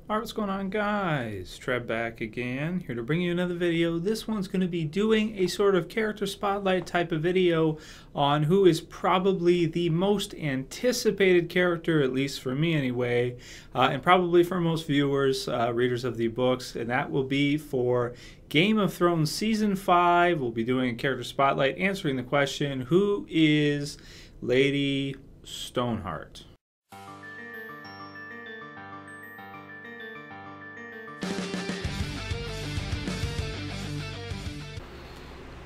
Alright, what's going on, guys? Trev back again, here to bring you another video. This one's going to be doing a sort of character spotlight type of video on who is probably the most anticipated character, at least for me anyway, and probably for most viewers, readers of the books, and that will be for Game of Thrones Season 5. We'll be doing a character spotlight, answering the question, who is Lady Stoneheart?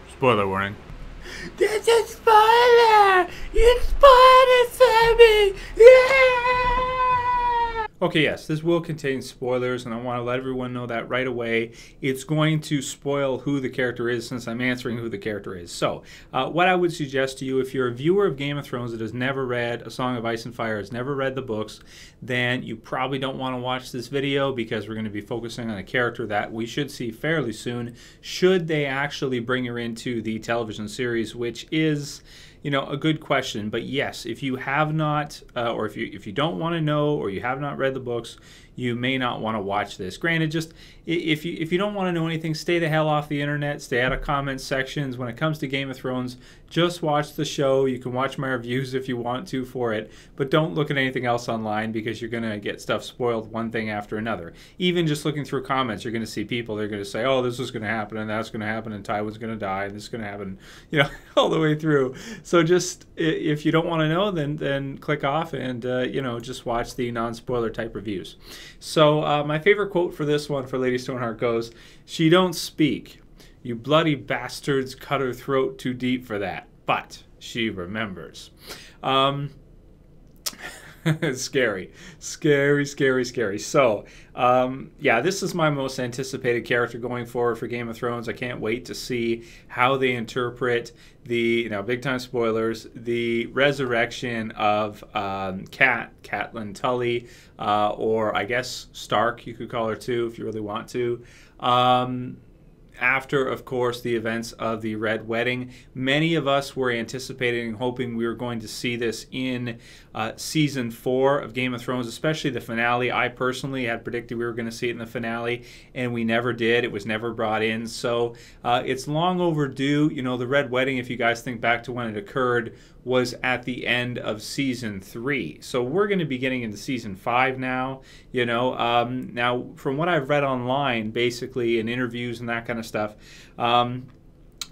Spoiler warning. That's a spoiler! You spoiled it for me! Yeah! Okay, yes, this will contain spoilers, and I want to let everyone know that right away. It's going to spoil who the character is since I'm answering who the character is. So, what I would suggest to you, if you're a viewer of Game of Thrones that has never read A Song of Ice and Fire, has never read the books, then you probably don't want to watch this video because we're going to be focusing on a character that we should see fairly soon, should they actually bring her into the television series, which is, you know, a good question. But yes, if you have not, or if you don't want to know, or you have not read the books, you may not want to watch this. Granted, just if you don't want to know anything, stay the hell off the internet, stay out of comment sections. When it comes to Game of Thrones, just watch the show. You can watch my reviews if you want to for it, but don't look at anything else online because you're going to get stuff spoiled one thing after another. Even just looking through comments, you're going to see people, they're going to say, oh, this is going to happen, and that's going to happen, and Tywin's going to die, and this is going to happen, you know, all the way through. So just, if you don't want to know, then click off and, you know, just watch the non-spoiler type reviews. So my favorite quote for this one for Lady Stoneheart goes, "She don't speak. You bloody bastards cut her throat too deep for that. But she remembers." It's scary. Scary, scary, scary. So, yeah, this is my most anticipated character going forward for Game of Thrones. I can't wait to see how they interpret the, you know, big time spoilers, the resurrection of Catelyn Tully, or I guess Stark, you could call her too if you really want to. After, of course, the events of the Red Wedding. Many of us were anticipating and hoping we were going to see this in Season 4 of Game of Thrones, especially the finale. I personally had predicted we were going to see it in the finale, and we never did. It was never brought in, so it's long overdue. You know, the Red Wedding, if you guys think back to when it occurred, was at the end of Season 3. So we're going to be getting into Season 5 now, you know. Now, from what I've read online, basically, in interviews and that kind of stuff,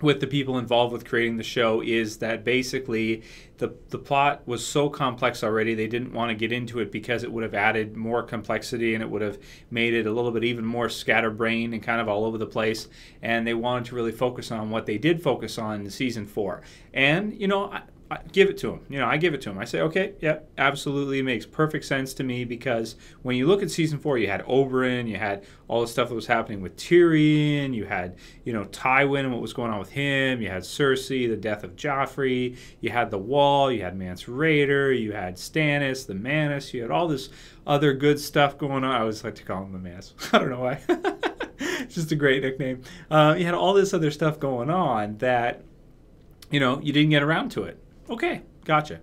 with the people involved with creating the show, is that basically the plot was so complex already, they didn't want to get into it because it would have added more complexity and it would have made it a little bit even more scatterbrained and kind of all over the place, and they wanted to really focus on what they did focus on in Season 4. And, you know, I give it to him. You know, I give it to him. I say, okay, yeah, absolutely, makes perfect sense to me, because when you look at Season 4, you had Oberyn, you had all the stuff that was happening with Tyrion, you had, you know, Tywin and what was going on with him, you had Cersei, the death of Joffrey, you had the Wall, you had Mance Rayder, you had Stannis, the Manus, you had all this other good stuff going on. I always like to call him the Manus. I don't know why. It's just a great nickname. You had all this other stuff going on that, you know, you didn't get around to it. Okay, gotcha.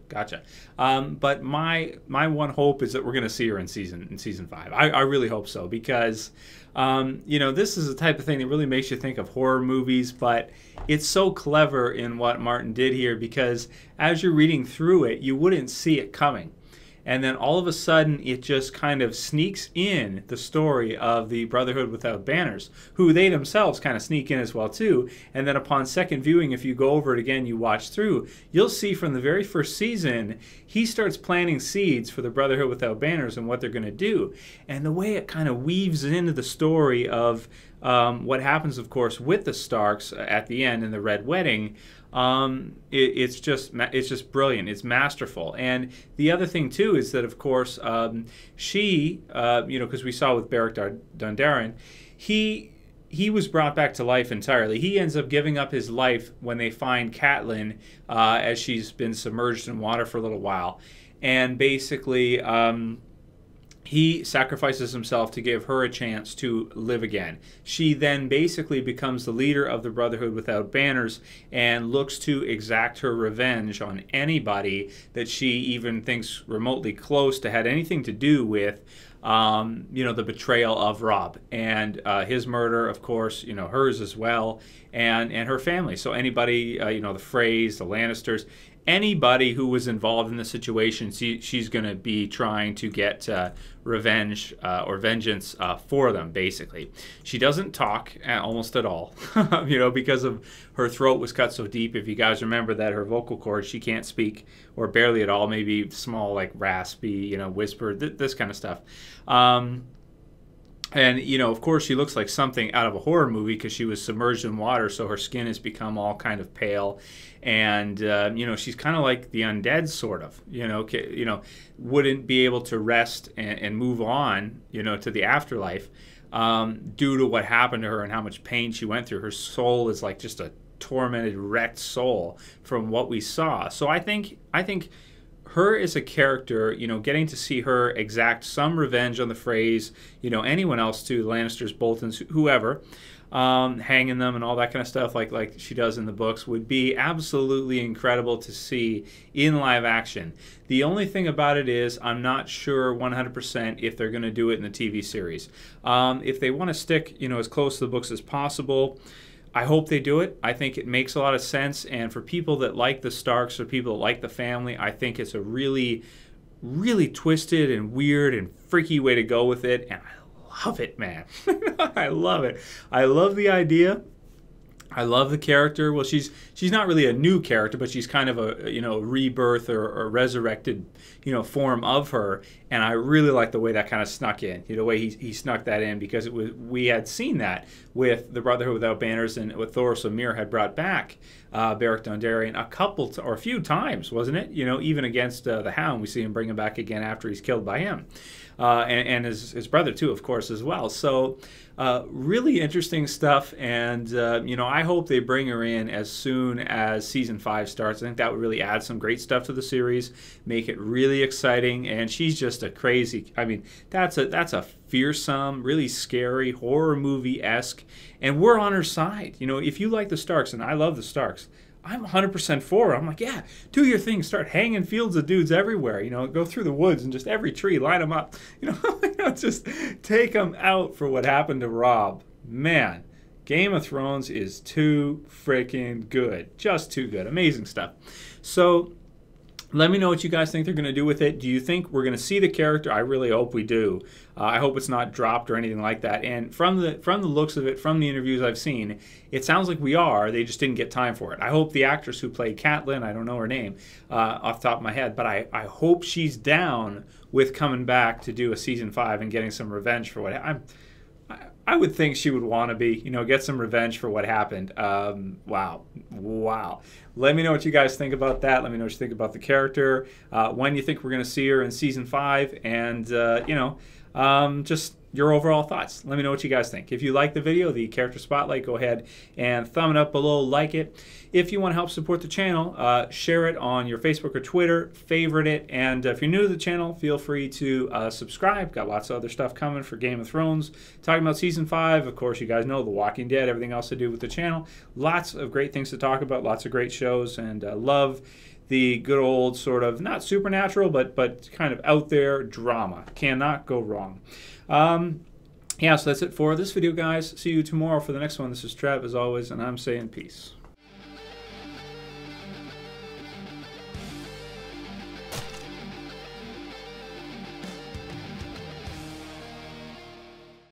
But my one hope is that we're going to see her in season 5. I really hope so, because you know, this is the type of thing that really makes you think of horror movies, but it's so clever in what Martin did here, because as you're reading through it, you wouldn't see it coming. And then all of a sudden, it just kind of sneaks in the story of the Brotherhood Without Banners, who they themselves kind of sneak in as well, too. And then upon second viewing, if you go over it again, you watch through, you'll see from the very first season, he starts planting seeds for the Brotherhood Without Banners and what they're going to do. And the way it kind of weaves into the story of what happens, of course, with the Starks at the end in the Red Wedding, it's just brilliant. It's masterful. And the other thing too is that, of course, she, you know, because we saw with Beric Dondarrion, he was brought back to life entirely. He ends up giving up his life when they find Catelyn, as she's been submerged in water for a little while, and basically he sacrifices himself to give her a chance to live again. She then basically becomes the leader of the Brotherhood Without Banners and looks to exact her revenge on anybody that she even thinks remotely close to had anything to do with you know, the betrayal of Robb and his murder, of course, you know, hers as well, and her family. So anybody, you know, the Freys, the Lannisters, anybody who was involved in the situation, she's going to be trying to get revenge or vengeance for them, basically. She doesn't talk almost at all, you know, because of her throat was cut so deep. If you guys remember that her vocal cords, she can't speak, or barely at all, maybe small, like raspy, you know, whisper, this kind of stuff. And, you know, of course, she looks like something out of a horror movie because she was submerged in water, so her skin has become all kind of pale. And, you know, she's kind of like the undead, sort of, you know, wouldn't be able to rest and move on, you know, to the afterlife due to what happened to her and how much pain she went through. Her soul is like just a tormented, wrecked soul from what we saw. So I think her as a character, you know, getting to see her exact some revenge on the Freys, you know, anyone else too, Lannisters, Boltons, whoever, hanging them and all that kind of stuff like she does in the books, would be absolutely incredible to see in live action. The only thing about it is I'm not sure 100% if they're going to do it in the TV series. If they want to stick, you know, as close to the books as possible, I hope they do it. I think it makes a lot of sense, and for people that like the Starks or people that like the family, I think it's a really, really twisted and weird and freaky way to go with it, and I love it, man. I love it. I love the idea. I love the character. Well, she's not really a new character, but she's kind of a, you know, rebirth or resurrected, you know, form of her. And I really like the way that kind of snuck in, you know, the way he snuck that in, because it was, we had seen that with the Brotherhood Without Banners and what Thoros of Myr had brought back Beric Dondarrion a couple or a few times, wasn't it? You know, even against the Hound, we see him bring him back again after he's killed by him. And his brother too, of course, as well. So really interesting stuff, and you know, I hope they bring her in as soon as season 5 starts. I think that would really add some great stuff to the series, make it really exciting. And she's just a crazy, I mean, that's a fearsome, really scary horror movie-esque, and we're on her side. You know, if you like the Starks, and I love the Starks, I'm 100% for it. I'm like, yeah, do your thing. Start hanging fields of dudes everywhere. You know, go through the woods and just every tree, line them up. You know, just take them out for what happened to Robb. Man, Game of Thrones is too freaking good. Just too good. Amazing stuff. So let me know what you guys think they're going to do with it. Do you think we're going to see the character? I really hope we do. I hope it's not dropped or anything like that. And from the looks of it, from the interviews I've seen, it sounds like we are. They just didn't get time for it. I hope the actress who played Catelyn, I don't know her name off the top of my head, but I hope she's down with coming back to do a season 5 and getting some revenge for what I would think she would want to be, you know, get some revenge for what happened. Wow. Let me know what you guys think about that. Let me know what you think about the character, when you think we're going to see her in season 5, and, you know, just your overall thoughts. Let me know what you guys think. If you like the video, the character spotlight, go ahead and thumb it up below, like it. If you want to help support the channel, share it on your Facebook or Twitter, favorite it, and if you're new to the channel, feel free to subscribe. Got lots of other stuff coming for Game of Thrones, talking about season 5. Of course, you guys know The Walking Dead, everything else to do with the channel. Lots of great things to talk about, lots of great shows, and love the good old sort of, not supernatural, but kind of out there drama. Cannot go wrong. Yeah, so that's it for this video, guys. See you tomorrow for the next one. This is Trev, as always, and I'm saying peace.